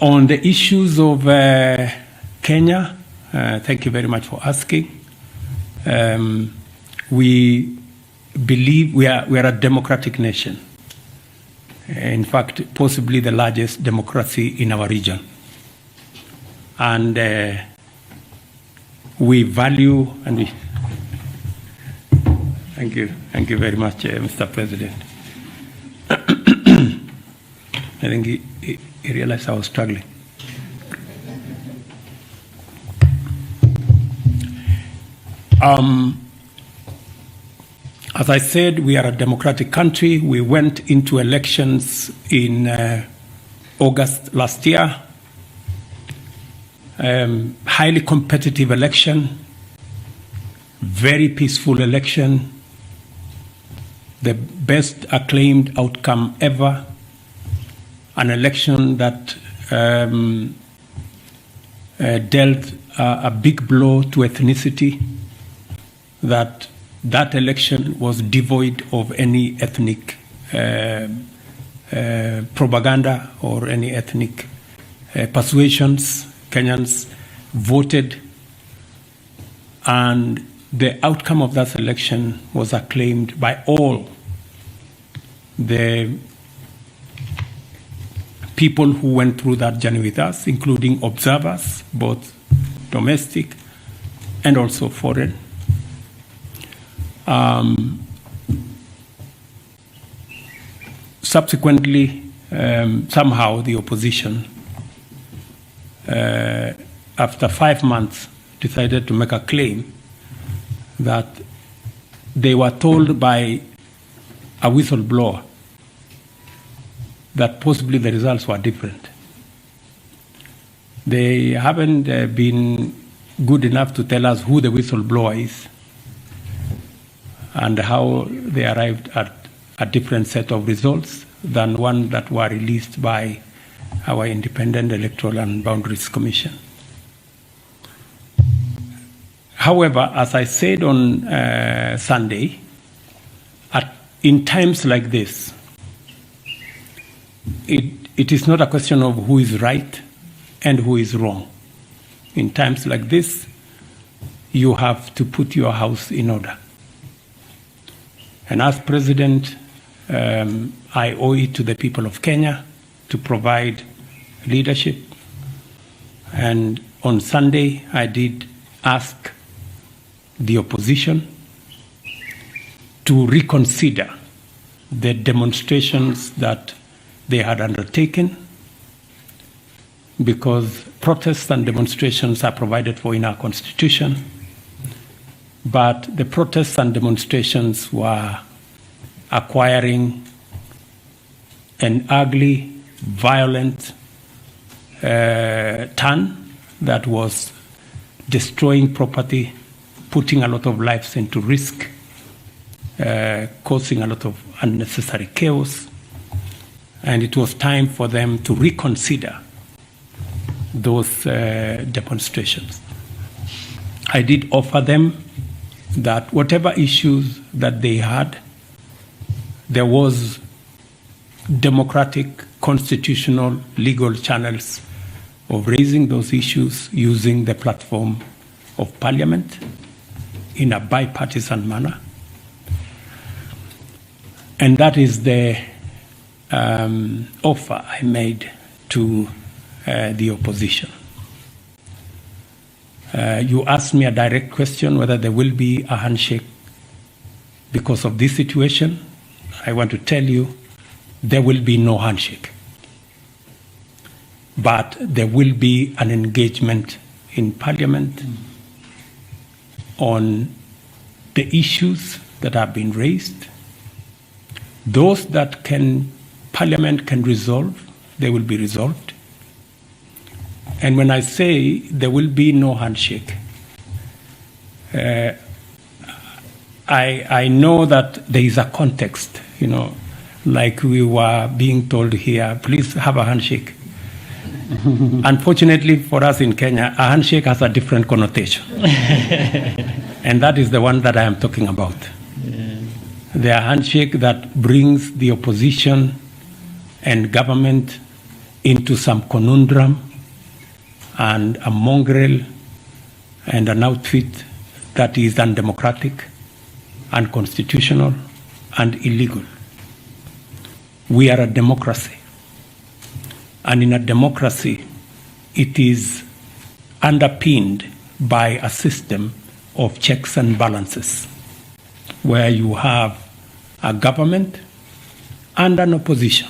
On the issues of Kenya, thank you very much for asking. We believe we are a democratic nation. In fact, possibly the largest democracy in our region. And we value and we... Thank you very much, Mr. President. I think he realized I was struggling. As I said, we are a democratic country. We went into elections in August last year. Highly competitive election, very peaceful election, the best acclaimed outcome ever, an election that dealt a big blow to ethnicity, that election was devoid of any ethnic propaganda or any ethnic persuasions. Kenyans voted, and the outcome of that election was acclaimed by all the people who went through that journey with us, including observers, both domestic and also foreign. Subsequently, somehow the opposition, after 5 months, decided to make a claim that they were told by a whistleblower that possibly the results were different. They haven't been good enough to tell us who the whistleblower is and how they arrived at a different set of results than one that were released by our Independent Electoral and Boundaries Commission. However, as I said on Sunday, in times like this, it is not a question of who is right and who is wrong. In times like this, you have to put your house in order. And as President, I owe it to the people of Kenya to provide leadership. And on Sunday, I did ask the opposition to reconsider the demonstrations that they had undertaken, because protests and demonstrations are provided for in our Constitution, but the protests and demonstrations were acquiring an ugly, violent turn that was destroying property, putting a lot of lives into risk, causing a lot of unnecessary chaos, and it was time for them to reconsider those demonstrations. I did offer them that whatever issues that they had, there was democratic, constitutional, legal channels of raising those issues using the platform of Parliament in a bipartisan manner. And that is the offer I made to the opposition. You asked me a direct question whether there will be a handshake because of this situation. I want to tell you, there will be no handshake. But there will be an engagement in Parliament on the issues that have been raised. Those that Parliament can resolve, they will be resolved. And when I say there will be no handshake, I know that there is a context, like we were being told here, please have a handshake. Unfortunately for us in Kenya, a handshake has a different connotation. And that is the one that I am talking about. Yeah. The handshake that brings the opposition and government into some conundrum and a mongrel and an outfit that is undemocratic, unconstitutional, and illegal. We are a democracy. And in a democracy, it is underpinned by a system of checks and balances, where you have a government and an opposition.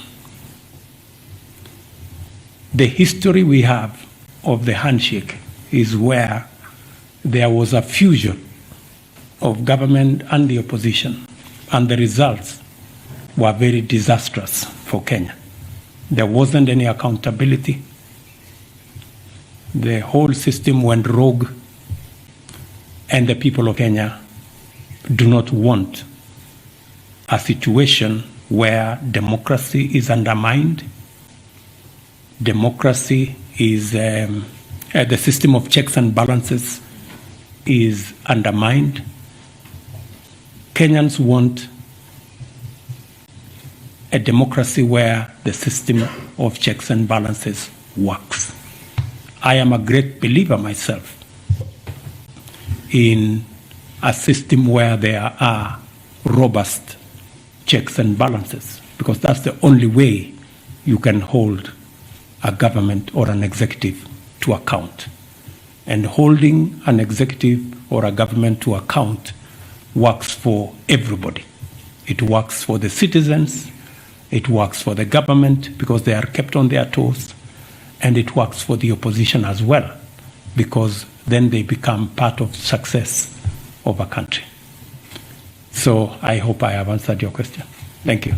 The history we have of the handshake is where there was a fusion of government and the opposition, and the results were very disastrous for Kenya. There wasn't any accountability. The whole system went rogue, and the people of Kenya do not want a situation where democracy is undermined. Democracy is, the system of checks and balances is undermined. Kenyans want a democracy where the system of checks and balances works. I am a great believer myself in a system where there are robust checks and balances, because that's the only way you can hold a government or an executive to account. And holding an executive or a government to account works for everybody. It works for the citizens, it works for the government because they are kept on their toes, and it works for the opposition as well, because then they become part of success of a country. So I hope I have answered your question. Thank you.